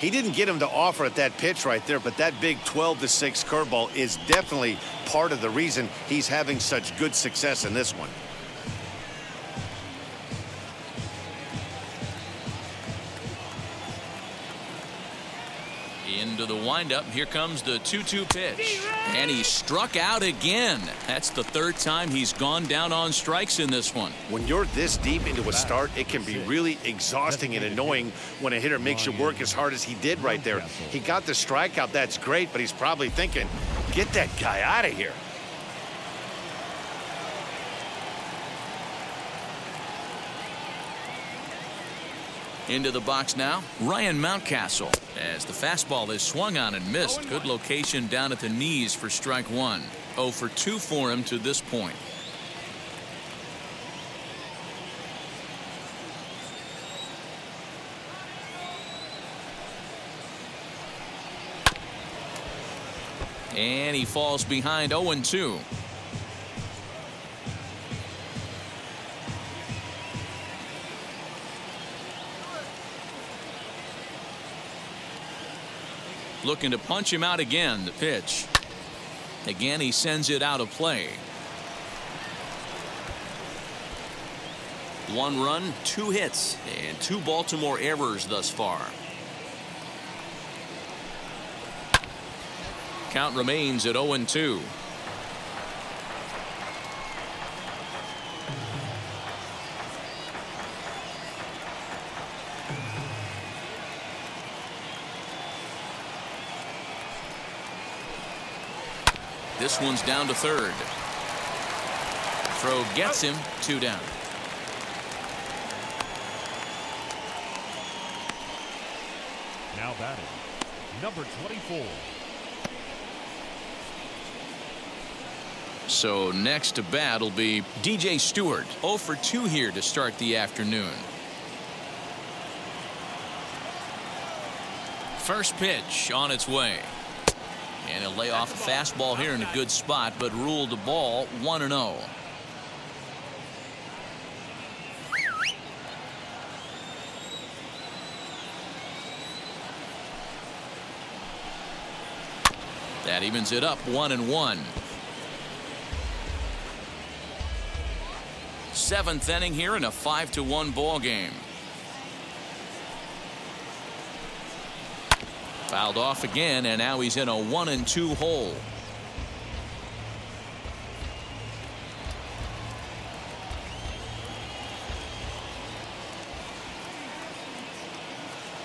He didn't get him to offer at that pitch right there, but that big 12-6 curveball is definitely part of the reason he's having such good success in this one. Into the windup. Here comes the 2-2 pitch. And he struck out again. That's the 3rd time he's gone down on strikes in this one. When you're this deep into a start, it can be really exhausting and annoying when a hitter makes you work as hard as he did right there. He got the strikeout. That's great, but he's probably thinking, get that guy out of here. Into the box now, Ryan Mountcastle. As the fastball is swung on and missed. Good location down at the knees for strike one. 0 for 2 for him to this point. And he falls behind 0-2. Looking to punch him out again. The pitch. Again, he sends it out of play. 1 run, 2 hits, and 2 Baltimore errors thus far. Count remains at 0-2. This one's down to third. Throw gets him. 2 down. Now batting, number 24. So next to bat will be DJ Stewart. 0 for 2 here to start the afternoon. First pitch on its way. And he'll lay off a fastball here in a good spot, but ruled the ball 1-0. That evens it up 1-1. 7th inning here in a 5-1 ball game. Fouled off again, and now he's in a 1-2 hole.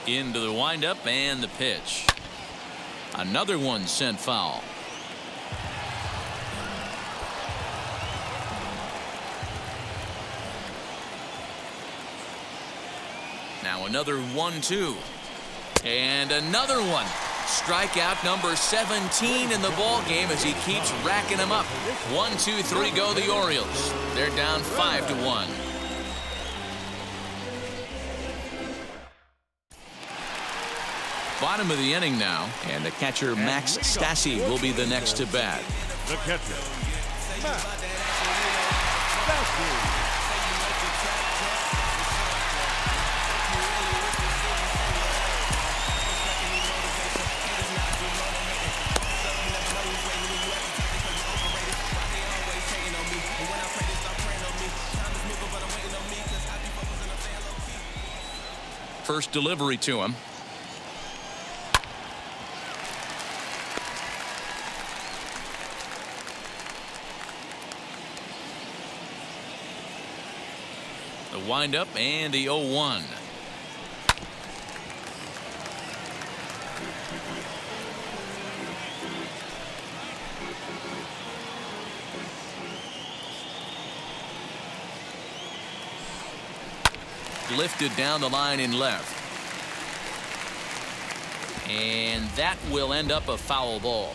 Into the windup and the pitch. Another one sent foul. Now another 1-2. And another one. Strikeout number 17 in the ball game as he keeps racking them up. 1, 2, 3 go the Orioles. They're down 5-1. Bottom of the inning now, and the catcher Max Stassi will be the next to bat. The catcher, Max Stassi. First delivery to him. The windup and the 0-1. Lifted down the line in left. And that will end up a foul ball.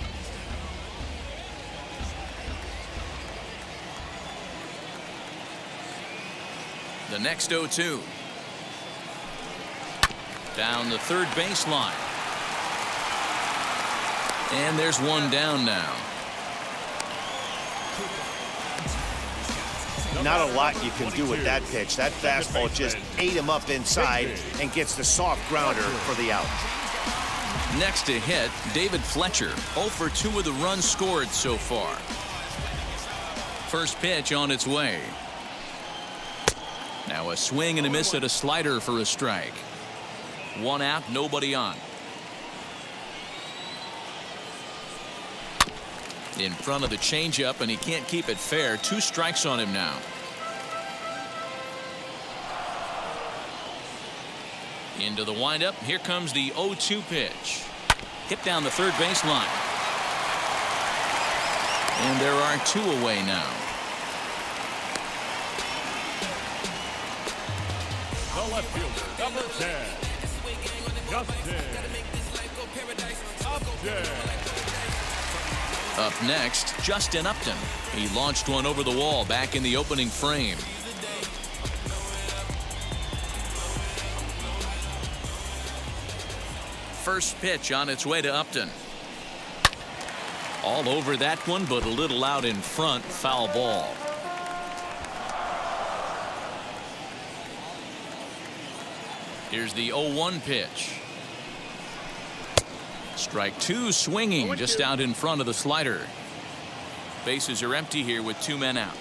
The next 0-2. Down the third baseline. And there's one down now. Not a lot you can do with that pitch. That fastball just ate him up inside and gets the soft grounder for the out. Next to hit, David Fletcher. 0 for 2 with the runs scored so far. First pitch on its way. Now a swing and a miss at a slider for a strike. 1 out, nobody on. In front of the changeup, and he can't keep it fair. 2 strikes on him now. Into the windup. Here comes the 0-2 pitch. Hit down the third baseline. And there are 2 away now. The left left fielder, number 10, Justin Upton. Up next, Justin Upton. He launched one over the wall back in the opening frame. First pitch on its way to Upton. All over that one, but a little out in front. Foul ball. Here's the 0-1 pitch. Strike two, swinging just out in front of the slider. Bases are empty here with 2 men out.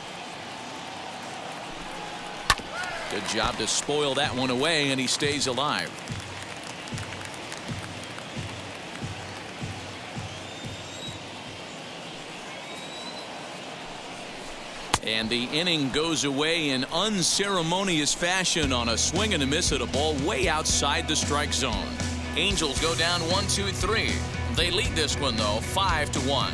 Good job to spoil that one away, and he stays alive. And the inning goes away in unceremonious fashion on a swing and a miss at a ball way outside the strike zone. Angels go down 1-2-3. They lead this one, though, 5-1.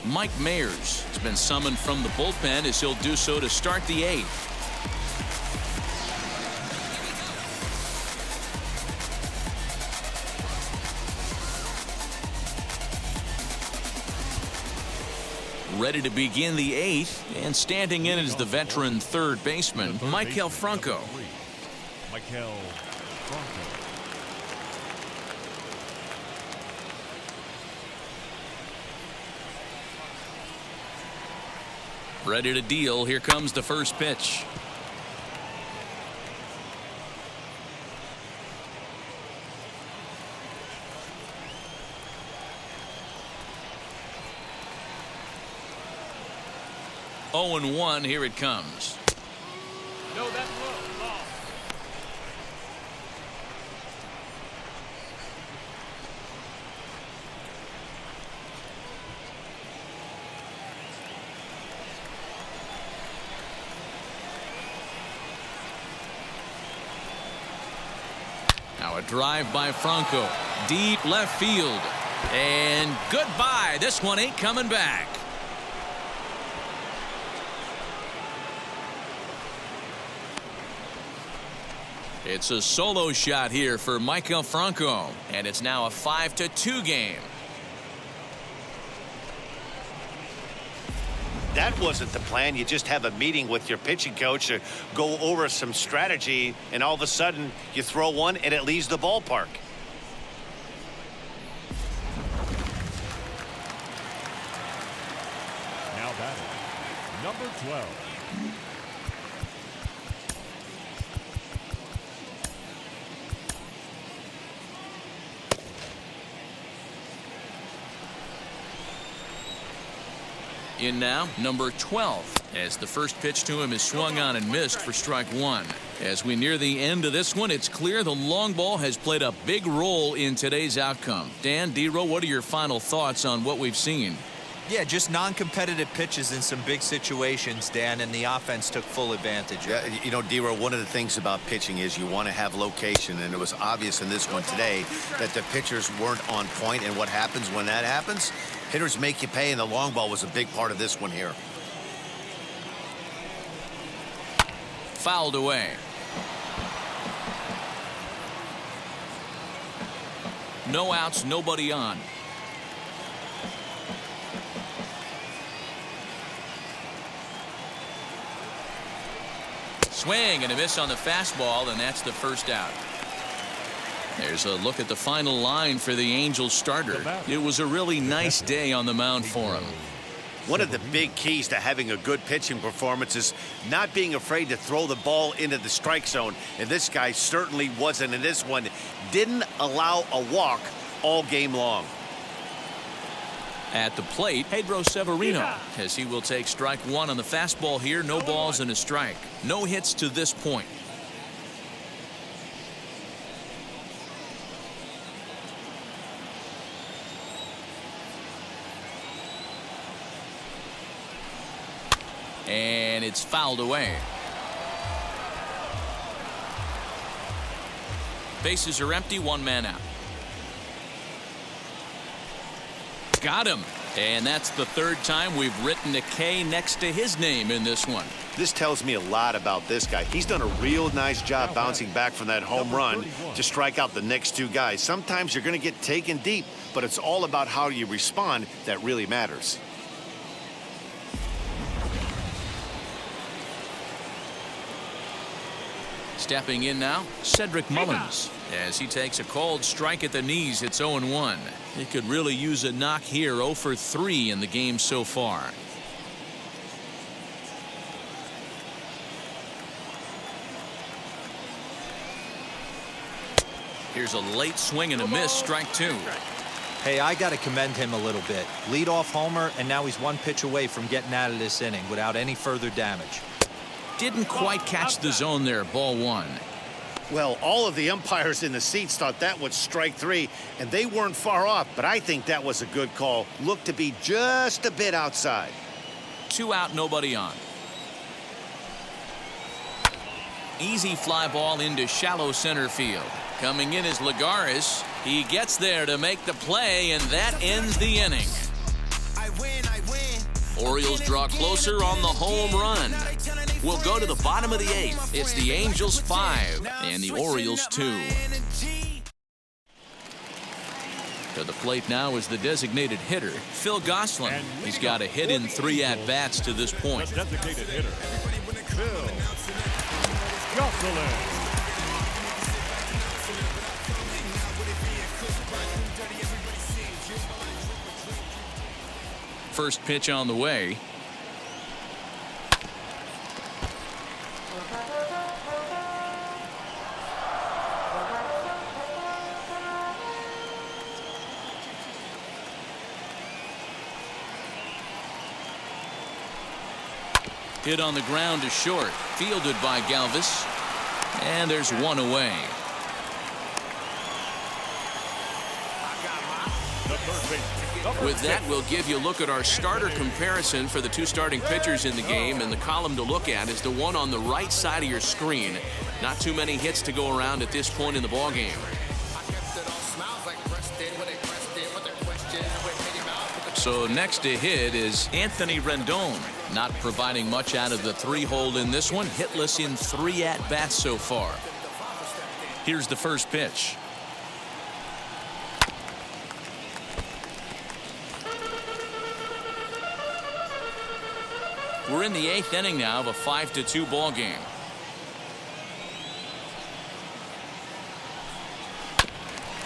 Mike Mayers has been summoned from the bullpen as he'll do so to start the 8th. Ready to begin the 8th, and standing in is the veteran third baseman, Maikel Franco. Maikel Franco. Ready to deal. Here comes the first pitch. Oh, 0-1. Here it comes. No, that's low. Ball. Now a drive by Franco. Deep left field. And goodbye. This one ain't coming back. It's a solo shot here for Maikel Franco, and it's now a 5-2 game. That wasn't the plan. You just have a meeting with your pitching coach to go over some strategy, and all of a sudden you throw one and it leaves the ballpark. Now batting, number 12. In now, number 12, as the first pitch to him is swung on and missed for strike one. As we near the end of this one, it's clear the long ball has played a big role in today's outcome. Dan, D-Row, what are your final thoughts on what we've seen? Yeah, just non-competitive pitches in some big situations, Dan, and the offense took full advantage. Yeah, you know, D-Row, one of the things about pitching is you want to have location, and it was obvious in this one today that the pitchers weren't on point, and what happens when that happens? Hitters make you pay, and the long ball was a big part of this one here. Fouled away. No outs, nobody on. Swing and a miss on the fastball, and that's the first out. There's a look at the final line for the Angels starter. It was a really nice day on the mound for him. One of the big keys to having a good pitching performance is not being afraid to throw the ball into the strike zone. And this guy certainly wasn't in this one. Didn't allow a walk all game long. At the plate, Pedro Severino, as he will take strike one on the fastball here. No balls and a strike. No hits to this point. And it's fouled away. Bases are empty, 1 man out. got him. And that's the third time we've written a K next to his name in this one. This tells me a lot about this guy. He's done a real nice job bouncing back from that home run to strike out the next two guys. Sometimes you're going to get taken deep, but it's all about how you respond that really matters. Stepping in now, Cedric Mullins. As he takes a cold strike at the knees, it's 0-1. He could really use a knock here. 0 for 3 in the game so far. Here's a late swing and a miss, strike 2. Hey, I got to commend him a little bit. Leadoff homer, and now he's one pitch away from getting out of this inning without any further damage. Didn't quite catch the zone there. Ball 1. Well, all of the umpires in the seats thought that was strike 3, and they weren't far off, but I think that was a good call. Looked to be just a bit outside. 2 out, nobody on. Easy fly ball into shallow center field. Coming in is Lagares. He gets there to make the play, and that ends the inning. Orioles draw closer on the home run. We'll go to the bottom of the 8th. It's the Angels 5 and the Orioles 2. To the plate now is the designated hitter, Phil Gosselin. He's got a hit in 3 at-bats to this point. The designated hitter, Phil Gosselin. First pitch on the way. Hit on the ground to short. Fielded by Galvis. And there's 1 away. With that, we'll give you a look at our starter comparison for the 2 starting pitchers in the game, and the column to look at is the one on the right side of your screen. Not too many hits to go around at this point in the ballgame. So next to hit is Anthony Rendon. Not providing much out of the 3-hole in this one. Hitless in 3 at-bats so far. Here's the first pitch. We're in the 8th inning now of a 5-2 ball game.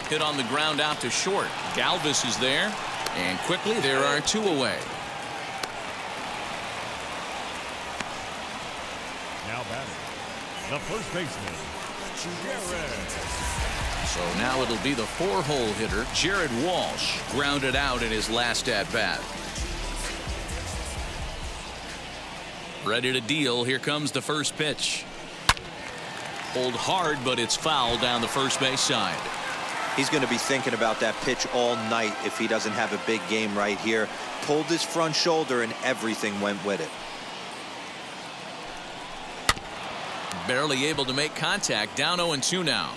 Hit on the ground out to short. Galvis is there, and quickly there are 2 away. Now batting, the first baseman, Jared. So now it'll be the 4-hole hitter, Jared Walsh, grounded out in his last at-bat. Ready to deal. Here comes the first pitch. Pulled hard, but it's foul down the first base side. He's going to be thinking about that pitch all night if he doesn't have a big game right here. Pulled his front shoulder, and everything went with it. Barely able to make contact. Down 0-2 now.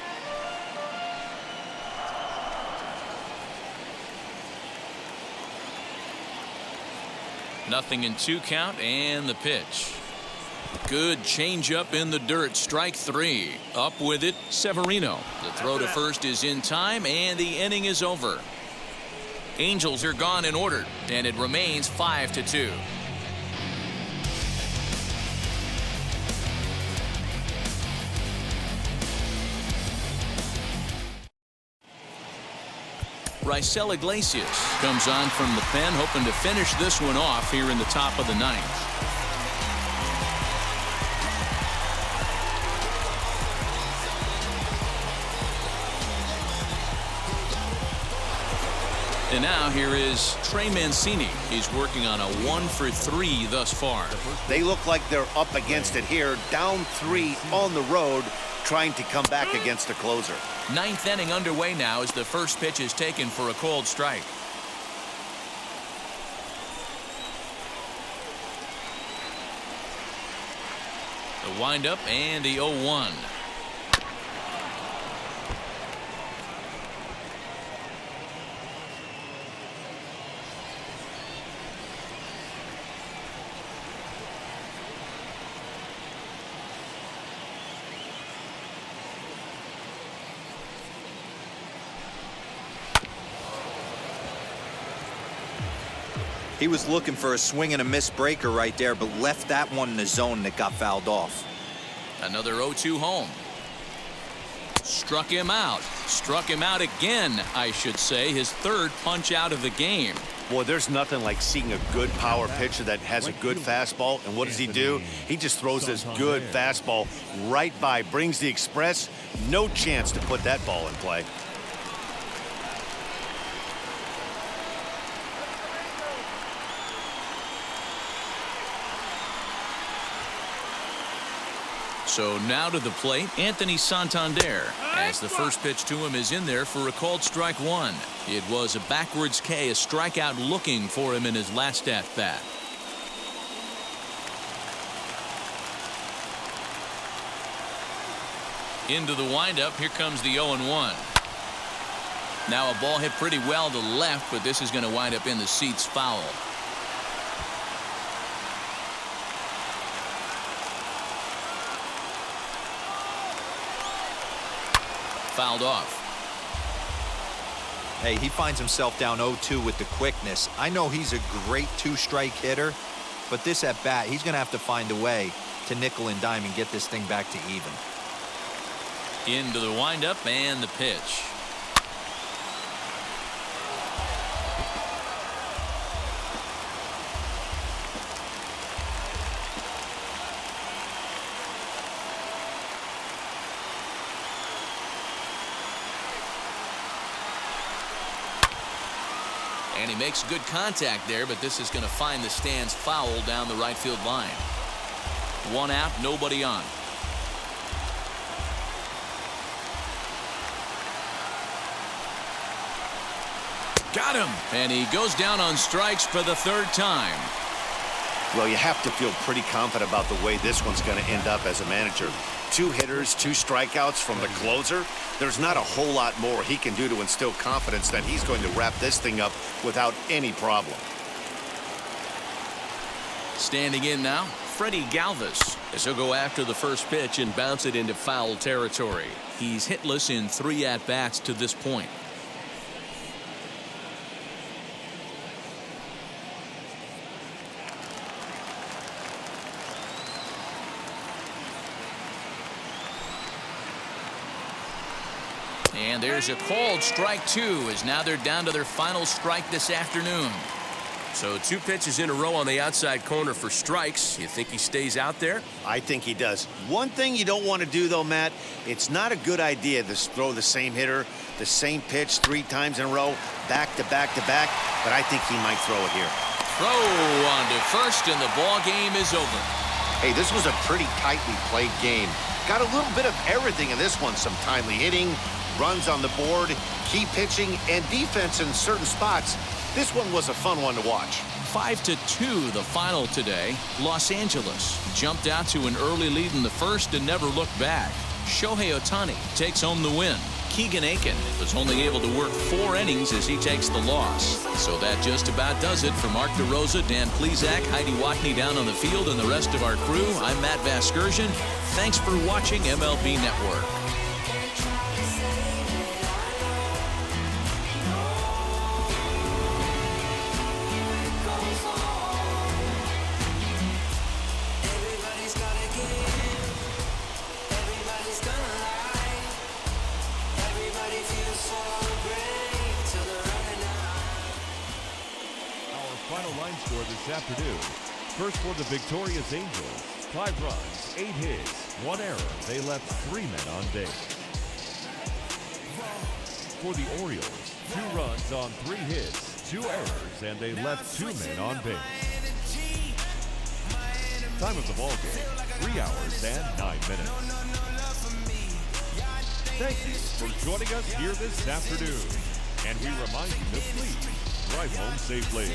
Nothing in 2 count, and the pitch. Good changeup in the dirt. Strike 3. Up with it, Severino. The throw to first is in time, and the inning is over. Angels are gone in order, and it remains 5-2. Raisel Iglesias comes on from the pen, hoping to finish this one off here in the top of the 9th. And now here is Trey Mancini. He's working on a 1 for 3 thus far. They look like they're up against it here, down 3 on the road, trying to come back against a closer. 9th inning underway now as the first pitch is taken for a called strike. The windup and the 0-1. He was looking for a swing and a miss breaker right there, but left that one in the zone that got fouled off. Another 0-2 home. Struck him out. Struck him out again, I should say. His third punch out of the game. Boy, there's nothing like seeing a good power pitcher that has a good fastball. And what does he do? He just throws this good fastball right by, brings the express. No chance to put that ball in play. So now to the plate, Anthony Santander, as the first pitch to him is in there for a called strike one. It was a backwards K, a strikeout looking for him in his last at bat. Into the windup, here comes the 0-1. Now a ball hit pretty well to left, but this is going to wind up in the seats foul. Fouled off. Hey, he finds himself down 0-2 with the quickness. I know he's a great two-strike hitter, but this at bat, he's going to have to find a way to nickel and dime and get this thing back to even. Into the windup and the pitch. And he makes good contact there, but this is going to find the stands foul down the right field line. One out, nobody on. Got him. And he goes down on strikes for the third time. Well, you have to feel pretty confident about the way this one's going to end up as a manager. 2 hitters, 2 strikeouts from the closer. There's not a whole lot more he can do to instill confidence that he's going to wrap this thing up without any problem. Standing in now, Freddie Galvis, as he'll go after the first pitch and bounce it into foul territory. He's hitless in 3 at-bats to this point. And there's a called strike 2, as now they're down to their final strike this afternoon. So 2 pitches in a row on the outside corner for strikes. You think he stays out there? I think he does. One thing you don't want to do, though, Matt, it's not a good idea to throw the same hitter, the same pitch 3 times in a row, back to back to back, but I think he might throw it here. Throw on to first, and the ball game is over. Hey, this was a pretty tightly played game. Got a little bit of everything in this one. Some timely hitting, runs on the board, key pitching, and defense in certain spots. This one was a fun one to watch. 5-2 the final today. Los Angeles jumped out to an early lead in the first and never looked back. Shohei Ohtani takes home the win. Keegan Aiken was only able to work 4 innings as he takes the loss. So that just about does it. For Mark DeRosa, Dan Plesac, Heidi Watney down on the field, and the rest of our crew, I'm Matt Vasgersian. Thanks for watching MLB Network. Score this afternoon. First for the victorious Angels, 5 runs, 8 hits, 1 error. They left 3 men on base. For the Orioles, 2 runs on 3 hits, 2 errors, and they left 2 men on base. Time of the ball game, 3 hours and 9 minutes. Thank you for joining us here this afternoon. And we remind you to please drive home safely.